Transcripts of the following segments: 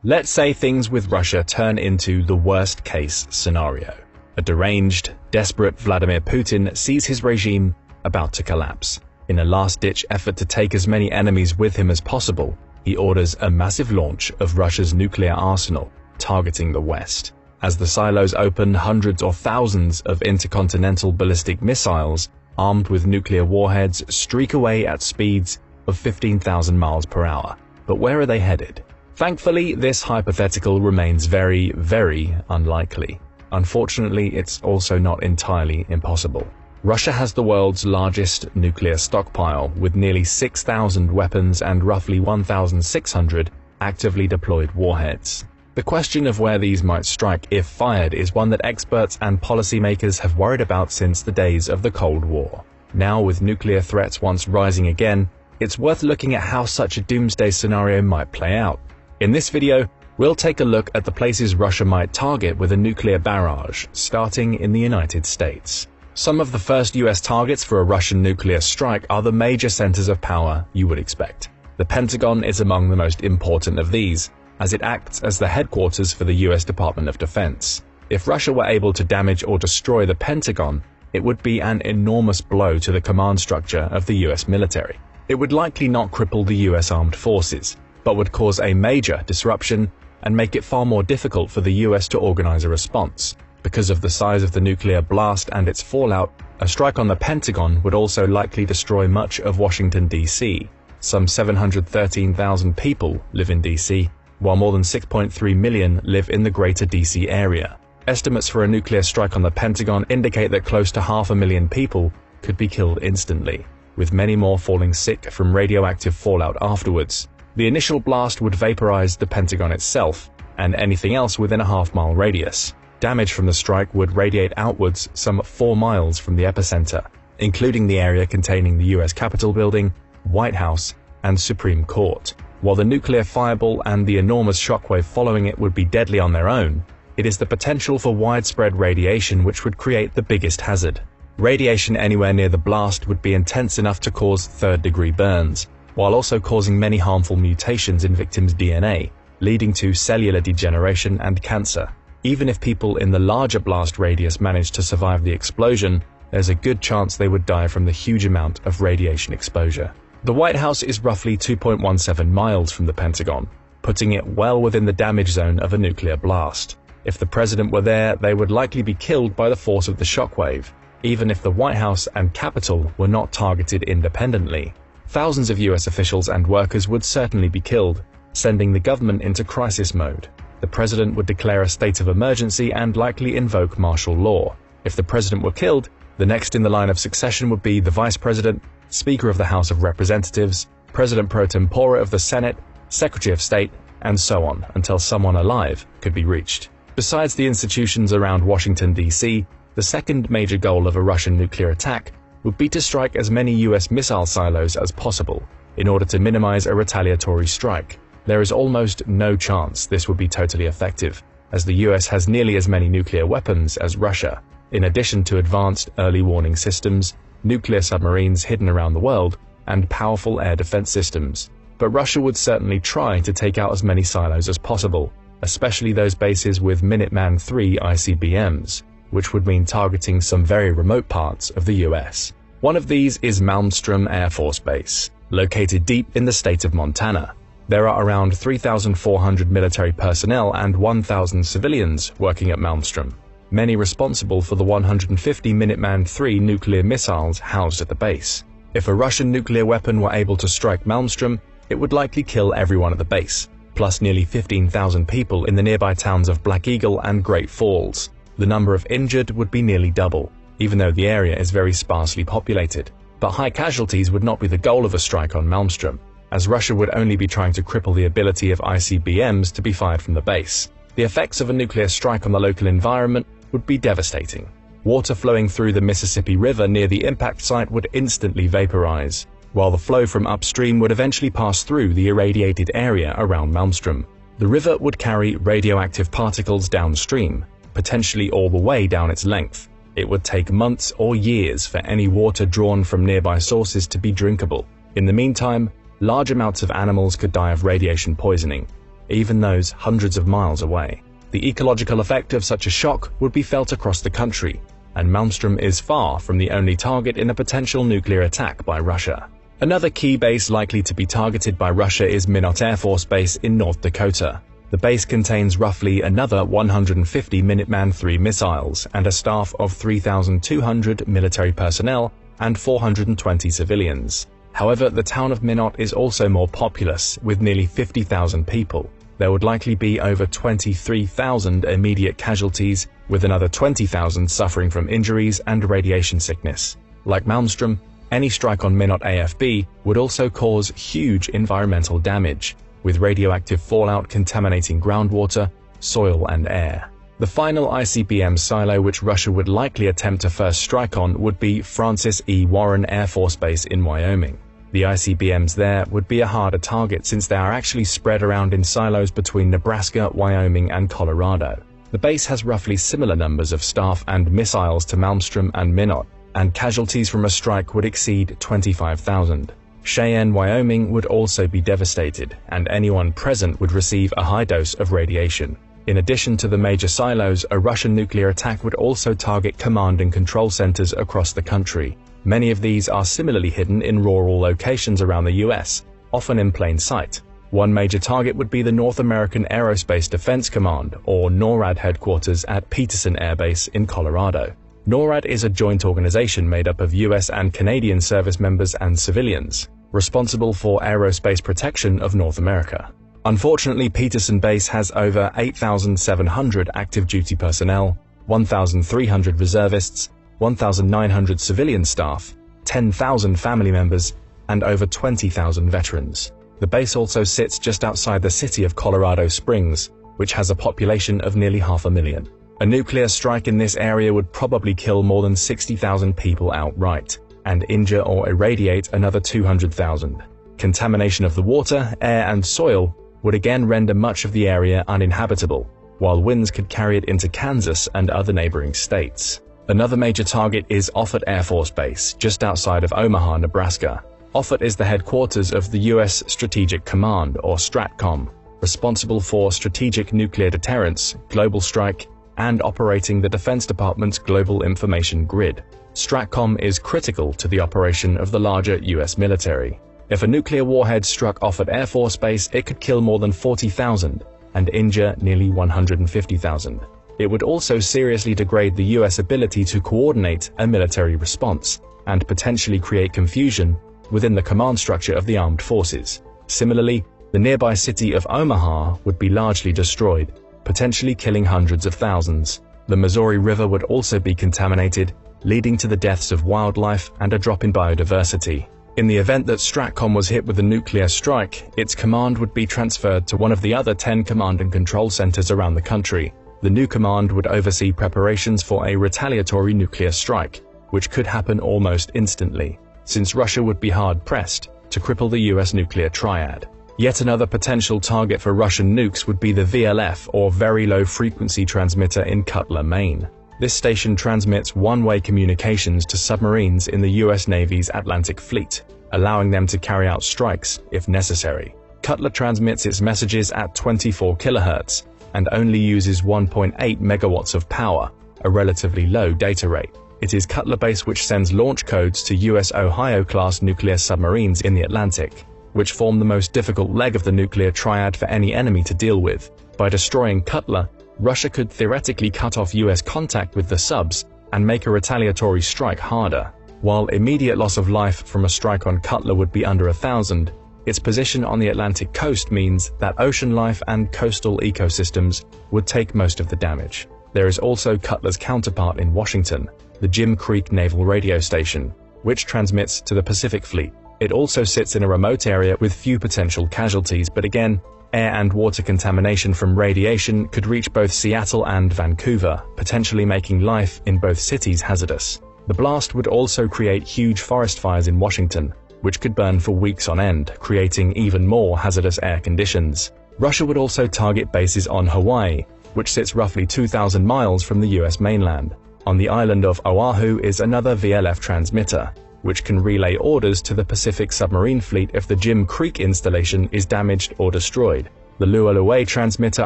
Let's say things with Russia turn into the worst-case scenario. A deranged, desperate Vladimir Putin sees his regime about to collapse. In a last-ditch effort to take as many enemies with him as possible, he orders a massive launch of Russia's nuclear arsenal, targeting the West. As the silos open, hundreds or thousands of intercontinental ballistic missiles, armed with nuclear warheads, streak away at speeds of 15,000 miles per hour. But where are they headed? Thankfully, this hypothetical remains very, very unlikely. Unfortunately, it's also not entirely impossible. Russia has the world's largest nuclear stockpile, with nearly 6,000 weapons and roughly 1,600 actively deployed warheads. The question of where these might strike if fired is one that experts and policymakers have worried about since the days of the Cold War. Now, with nuclear threats once rising again, it's worth looking at how such a doomsday scenario might play out. In this video, we'll take a look at the places Russia might target with a nuclear barrage, starting in the United States. Some of the first US targets for a Russian nuclear strike are the major centers of power you would expect. The Pentagon is among the most important of these, as it acts as the headquarters for the US Department of Defense. If Russia were able to damage or destroy the Pentagon, it would be an enormous blow to the command structure of the US military. It would likely not cripple the US armed forces, but would cause a major disruption and make it far more difficult for the US to organize a response. Because of the size of the nuclear blast and its fallout, a strike on the Pentagon would also likely destroy much of Washington, D.C. Some 713,000 people live in D.C., while more than 6.3 million live in the greater D.C. area. Estimates for a nuclear strike on the Pentagon indicate that close to 500,000 people could be killed instantly, with many more falling sick from radioactive fallout afterwards. The initial blast would vaporize the Pentagon itself, and anything else within a half-mile radius. Damage from the strike would radiate outwards some 4 miles from the epicenter, including the area containing the US Capitol building, White House, and Supreme Court. While the nuclear fireball and the enormous shockwave following it would be deadly on their own, it is the potential for widespread radiation which would create the biggest hazard. Radiation anywhere near the blast would be intense enough to cause third-degree burns, while also causing many harmful mutations in victims' DNA, leading to cellular degeneration and cancer. Even if people in the larger blast radius managed to survive the explosion, there's a good chance they would die from the huge amount of radiation exposure. The White House is roughly 2.17 miles from the Pentagon, putting it well within the damage zone of a nuclear blast. If the president were there, they would likely be killed by the force of the shockwave, even if the White House and Capitol were not targeted independently. Thousands of US officials and workers would certainly be killed, sending the government into crisis mode. The president would declare a state of emergency and likely invoke martial law. If the president were killed, the next in the line of succession would be the vice president, Speaker of the House of Representatives, President pro tempore of the Senate, Secretary of State, and so on, until someone alive could be reached. Besides the institutions around Washington, D.C., the second major goal of a Russian nuclear attack would be to strike as many US missile silos as possible, in order to minimize a retaliatory strike. There is almost no chance this would be totally effective, as the US has nearly as many nuclear weapons as Russia, in addition to advanced early warning systems, nuclear submarines hidden around the world, and powerful air defense systems. But Russia would certainly try to take out as many silos as possible, especially those bases with Minuteman III ICBMs, which would mean targeting some very remote parts of the US. One of these is Malmstrom Air Force Base, located deep in the state of Montana. There are around 3,400 military personnel and 1,000 civilians working at Malmstrom, many responsible for the 150 Minuteman III nuclear missiles housed at the base. If a Russian nuclear weapon were able to strike Malmstrom, it would likely kill everyone at the base, plus nearly 15,000 people in the nearby towns of Black Eagle and Great Falls. The number of injured would be nearly double, even though the area is very sparsely populated. But high casualties would not be the goal of a strike on Malmstrom, as Russia would only be trying to cripple the ability of ICBMs to be fired from the base. The effects of a nuclear strike on the local environment would be devastating. Water flowing through the Mississippi River near the impact site would instantly vaporize, while the flow from upstream would eventually pass through the irradiated area around Malmstrom. The river would carry radioactive particles downstream, potentially all the way down its length. It would take months or years for any water drawn from nearby sources to be drinkable. In the meantime, large amounts of animals could die of radiation poisoning. even those hundreds of miles away. The ecological effect of such a shock would be felt across the country, and Malmstrom is far from the only target in a potential nuclear attack by Russia. Another key base likely to be targeted by Russia is Minot Air Force Base in North Dakota. The base contains roughly another 150 Minuteman III missiles and a staff of 3,200 military personnel and 420 civilians. However, the town of Minot is also more populous, with nearly 50,000 people. There would likely be over 23,000 immediate casualties, with another 20,000 suffering from injuries and radiation sickness. Like Malmstrom, any strike on Minot AFB would also cause huge environmental damage, with radioactive fallout contaminating groundwater, soil, and air. The final ICBM silo which Russia would likely attempt to first strike on would be Francis E. Warren Air Force Base in Wyoming. The ICBMs there would be a harder target since they are actually spread around in silos between Nebraska, Wyoming, and Colorado. The base has roughly similar numbers of staff and missiles to Malmstrom and Minot, and casualties from a strike would exceed 25,000. Cheyenne, Wyoming would also be devastated, and anyone present would receive a high dose of radiation. In addition to the major silos, a Russian nuclear attack would also target command and control centers across the country. Many of these are similarly hidden in rural locations around the US, often in plain sight. One major target would be the North American Aerospace Defense Command, or NORAD headquarters at Peterson Air Base in Colorado. NORAD is a joint organization made up of US and Canadian service members and civilians, responsible for aerospace protection of North America. Unfortunately, Peterson Base has over 8,700 active duty personnel, 1,300 reservists, 1,900 civilian staff, 10,000 family members, and over 20,000 veterans. The base also sits just outside the city of Colorado Springs, which has a population of nearly 500,000. A nuclear strike in this area would probably kill more than 60,000 people outright, and injure or irradiate another 200,000. Contamination of the water, air, and soil would again render much of the area uninhabitable, while winds could carry it into Kansas and other neighboring states. Another major target is Offutt Air Force Base, just outside of Omaha, Nebraska. Offutt is the headquarters of the U.S. Strategic Command, or STRATCOM, responsible for strategic nuclear deterrence, global strike, and operating the Defense Department's global information grid. STRATCOM is critical to the operation of the larger U.S. military. If a nuclear warhead struck Offutt Air Force Base, it could kill more than 40,000 and injure nearly 150,000. It would also seriously degrade the U.S. ability to coordinate a military response and potentially create confusion within the command structure of the armed forces. Similarly, the nearby city of Omaha would be largely destroyed, potentially killing hundreds of thousands. The Missouri River would also be contaminated, leading to the deaths of wildlife and a drop in biodiversity. In the event that STRATCOM was hit with a nuclear strike, its command would be transferred to one of the other 10 command and control centers around the country. The new command would oversee preparations for a retaliatory nuclear strike, which could happen almost instantly, since Russia would be hard-pressed to cripple the US nuclear triad. Yet another potential target for Russian nukes would be the VLF, or Very Low Frequency Transmitter in Cutler, Maine. This station transmits one-way communications to submarines in the US Navy's Atlantic Fleet, allowing them to carry out strikes if necessary. Cutler transmits its messages at 24 kHz and only uses 1.8 megawatts of power, a relatively low data rate. It is Cutler Base which sends launch codes to US Ohio-class nuclear submarines in the Atlantic, which form the most difficult leg of the nuclear triad for any enemy to deal with. By destroying Cutler, Russia could theoretically cut off US contact with the subs and make a retaliatory strike harder. While immediate loss of life from a strike on Cutler would be under 1,000, its position on the Atlantic coast means that ocean life and coastal ecosystems would take most of the damage. There is also Cutler's counterpart in Washington, the Jim Creek Naval Radio Station, which transmits to the Pacific Fleet. It also sits in a remote area with few potential casualties, but again, air and water contamination from radiation could reach both Seattle and Vancouver, potentially making life in both cities hazardous. The blast would also create huge forest fires in Washington, which could burn for weeks on end, creating even more hazardous air conditions. Russia would also target bases on Hawaii, which sits roughly 2,000 miles from the US mainland. On the island of Oahu is another VLF transmitter, which can relay orders to the Pacific Submarine Fleet if the Jim Creek installation is damaged or destroyed. The ww3 transmitter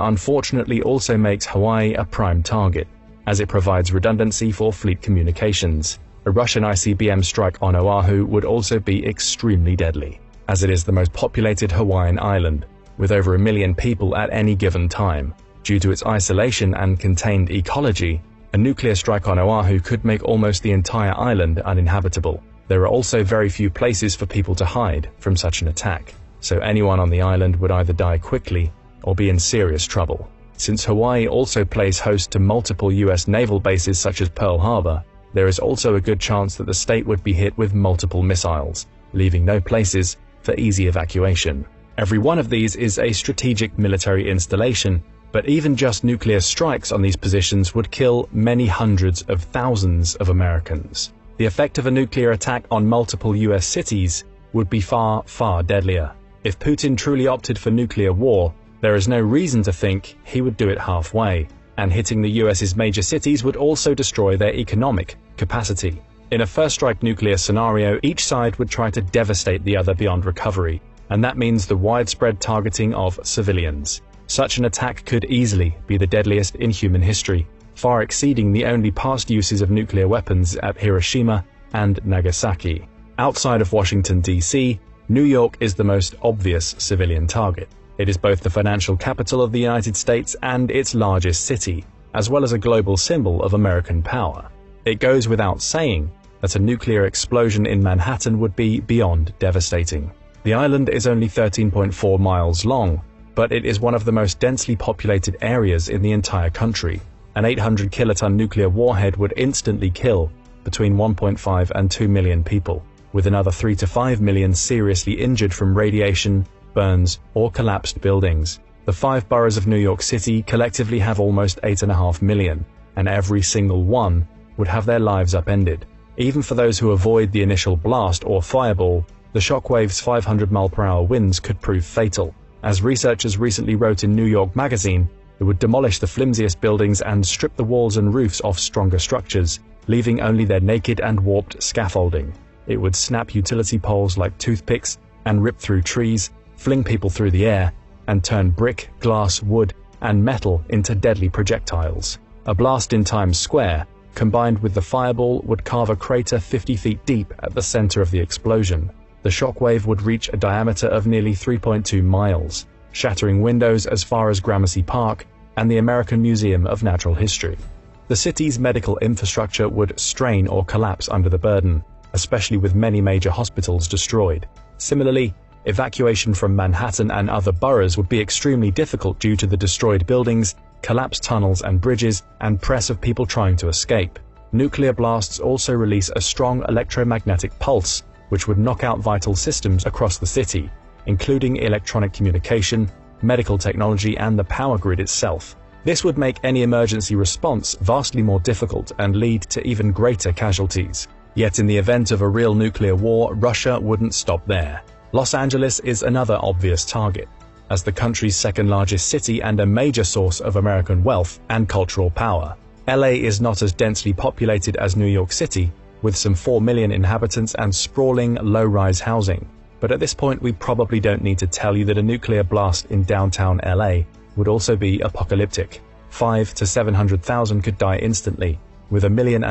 unfortunately also makes Hawaii a prime target, as it provides redundancy for fleet communications. A Russian ICBM strike on Oahu would also be extremely deadly, as it is the most populated Hawaiian island, with over 1 million people at any given time. Due to its isolation and contained ecology, a nuclear strike on Oahu could make almost the entire island uninhabitable. There are also very few places for people to hide from such an attack, so anyone on the island would either die quickly or be in serious trouble. Since Hawaii also plays host to multiple US naval bases such as Pearl Harbor, there is also a good chance that the state would be hit with multiple missiles, leaving no places for easy evacuation. Every one of these is a strategic military installation, but even just nuclear strikes on these positions would kill many hundreds of thousands of Americans. The effect of a nuclear attack on multiple US cities would be far, far deadlier. If Putin truly opted for nuclear war, there is no reason to think he would do it halfway, and hitting the US's major cities would also destroy their economic capacity. In a first-strike nuclear scenario, each side would try to devastate the other beyond recovery, and that means the widespread targeting of civilians. Such an attack could easily be the deadliest in human history, far exceeding the only past uses of nuclear weapons at Hiroshima and Nagasaki. Outside of Washington, D.C., New York is the most obvious civilian target. It is both the financial capital of the United States and its largest city, as well as a global symbol of American power. It goes without saying that a nuclear explosion in Manhattan would be beyond devastating. The island is only 13.4 miles long, but it is one of the most densely populated areas in the entire country. An 800 kiloton nuclear warhead would instantly kill between 1.5 and 2 million people, with another 3 to 5 million seriously injured from radiation, burns, or collapsed buildings. The 5 boroughs of New York City collectively have almost 8.5 million, and every single one would have their lives upended. Even for those who avoid the initial blast or fireball, the shockwave's 500-mile-per-hour winds could prove fatal. As researchers recently wrote in New York Magazine, it would demolish the flimsiest buildings and strip the walls and roofs off stronger structures, leaving only their naked and warped scaffolding. It would snap utility poles like toothpicks and rip through trees, fling people through the air, and turn brick, glass, wood, and metal into deadly projectiles. A blast in Times Square, combined with the fireball, would carve a crater 50 feet deep at the center of the explosion. The shockwave would reach a diameter of nearly 3.2 miles, shattering windows as far as Gramercy Park and the American Museum of Natural History. The city's medical infrastructure would strain or collapse under the burden, especially with many major hospitals destroyed. Similarly, evacuation from Manhattan and other boroughs would be extremely difficult due to the destroyed buildings, collapsed tunnels and bridges, and press of people trying to escape. Nuclear blasts also release a strong electromagnetic pulse, which would knock out vital systems across the city, including electronic communication, medical technology, and the power grid itself. This would make any emergency response vastly more difficult and lead to even greater casualties. Yet in the event of a real nuclear war, Russia wouldn't stop there. Los Angeles is another obvious target, as the country's second-largest city and a major source of American wealth and cultural power. LA is not as densely populated as New York City, with some 4 million inhabitants and sprawling, low-rise housing. But at this point, we probably don't need to tell you that a nuclear blast in downtown LA would also be apocalyptic. 500,000 to 700,000 could die instantly, with 1.5 million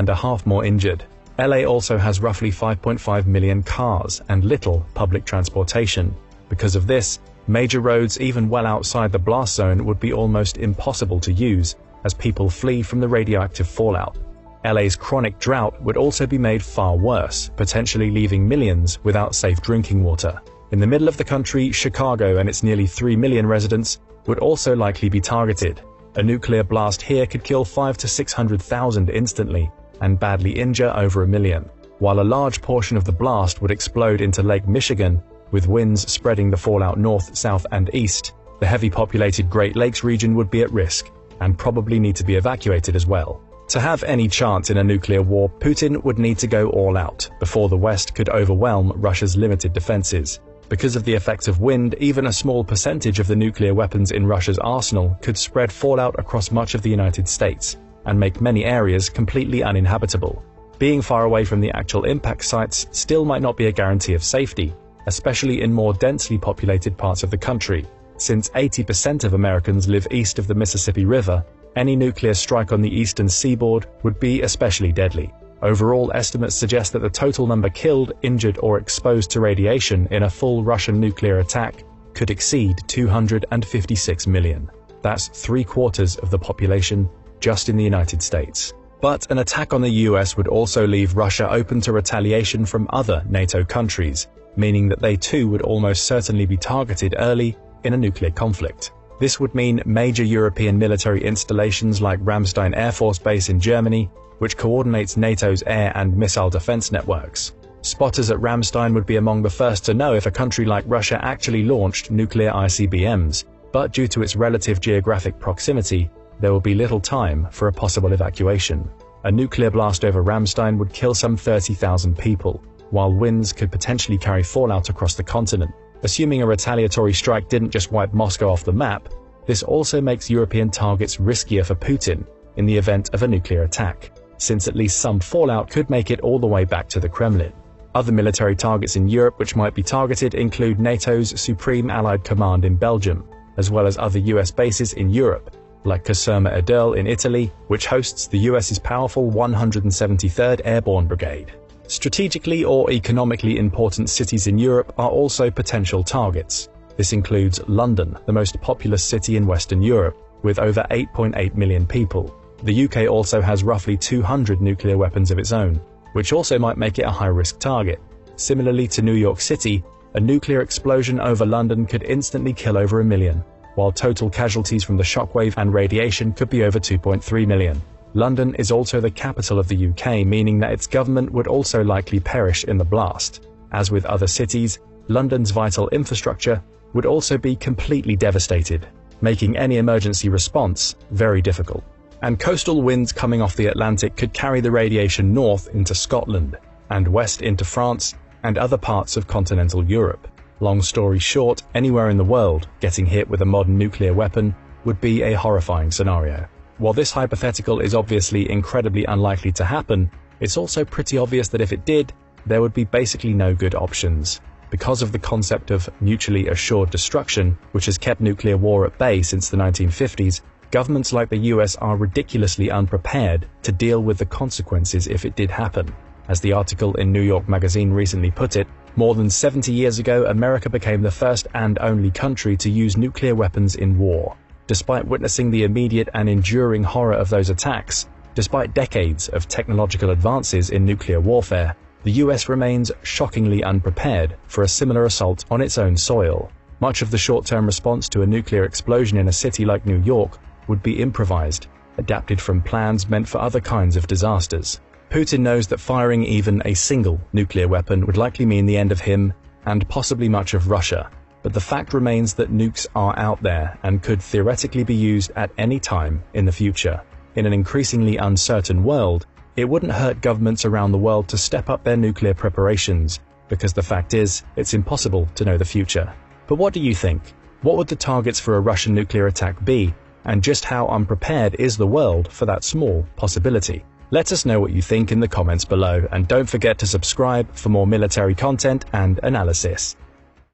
more injured. LA also has roughly 5.5 million cars and little public transportation. Because of this, major roads even well outside the blast zone would be almost impossible to use, as people flee from the radioactive fallout. LA's chronic drought would also be made far worse, potentially leaving millions without safe drinking water. In the middle of the country, Chicago and its nearly 3 million residents would also likely be targeted. A nuclear blast here could kill 500,000 to 600,000 instantly, and badly injure over 1 million, while a large portion of the blast would explode into Lake Michigan, with winds spreading the fallout north, south, and east. The heavy populated Great Lakes region would be at risk, and probably need to be evacuated as well. To have any chance in a nuclear war, Putin would need to go all out before the West could overwhelm Russia's limited defenses. Because of the effect of wind, even a small percentage of the nuclear weapons in Russia's arsenal could spread fallout across much of the United States, and make many areas completely uninhabitable. Being far away from the actual impact sites still might not be a guarantee of safety, especially in more densely populated parts of the country. Since 80% of Americans live east of the Mississippi River, any nuclear strike on the eastern seaboard would be especially deadly. Overall, estimates suggest that the total number killed, injured, or exposed to radiation in a full Russian nuclear attack could exceed 256 million. That's 3/4 of the population just in the United States. But an attack on the US would also leave Russia open to retaliation from other NATO countries, meaning that they too would almost certainly be targeted early in a nuclear conflict. This would mean major European military installations like Ramstein Air Force Base in Germany, which coordinates NATO's air and missile defense networks. Spotters at Ramstein would be among the first to know if a country like Russia actually launched nuclear ICBMs, but due to its relative geographic proximity, there will be little time for a possible evacuation. A nuclear blast over Ramstein would kill some 30,000 people, while winds could potentially carry fallout across the continent. Assuming a retaliatory strike didn't just wipe Moscow off the map, this also makes European targets riskier for Putin in the event of a nuclear attack, since at least some fallout could make it all the way back to the Kremlin. Other military targets in Europe which might be targeted include NATO's Supreme Allied Command in Belgium, as well as other US bases in Europe, like Caserma Ederle in Italy, which hosts the US's powerful 173rd Airborne Brigade. Strategically or economically important cities in Europe are also potential targets. This includes London, the most populous city in Western Europe, with over 8.8 million people. The UK also has roughly 200 nuclear weapons of its own, which also might make it a high-risk target. Similarly to New York City, a nuclear explosion over London could instantly kill over 1 million, while total casualties from the shockwave and radiation could be over 2.3 million. London is also the capital of the UK, meaning that its government would also likely perish in the blast. As with other cities, London's vital infrastructure would also be completely devastated, making any emergency response very difficult. And coastal winds coming off the Atlantic could carry the radiation north into Scotland, and west into France and other parts of continental Europe. Long story short, anywhere in the world getting hit with a modern nuclear weapon would be a horrifying scenario. While this hypothetical is obviously incredibly unlikely to happen, it's also pretty obvious that if it did, there would be basically no good options. Because of the concept of mutually assured destruction, which has kept nuclear war at bay since the 1950s, governments like the US are ridiculously unprepared to deal with the consequences if it did happen. As the article in New York Magazine recently put it, more than 70 years ago, America became the first and only country to use nuclear weapons in war. Despite witnessing the immediate and enduring horror of those attacks, despite decades of technological advances in nuclear warfare, the US remains shockingly unprepared for a similar assault on its own soil. Much of the short-term response to a nuclear explosion in a city like New York would be improvised, adapted from plans meant for other kinds of disasters. Putin knows that firing even a single nuclear weapon would likely mean the end of him and possibly much of Russia. But the fact remains that nukes are out there and could theoretically be used at any time in the future. In an increasingly uncertain world, it wouldn't hurt governments around the world to step up their nuclear preparations, because the fact is, it's impossible to know the future. But what do you think? What would the targets for a Russian nuclear attack be? And just how unprepared is the world for that small possibility? Let us know what you think in the comments below, and don't forget to subscribe for more military content and analysis.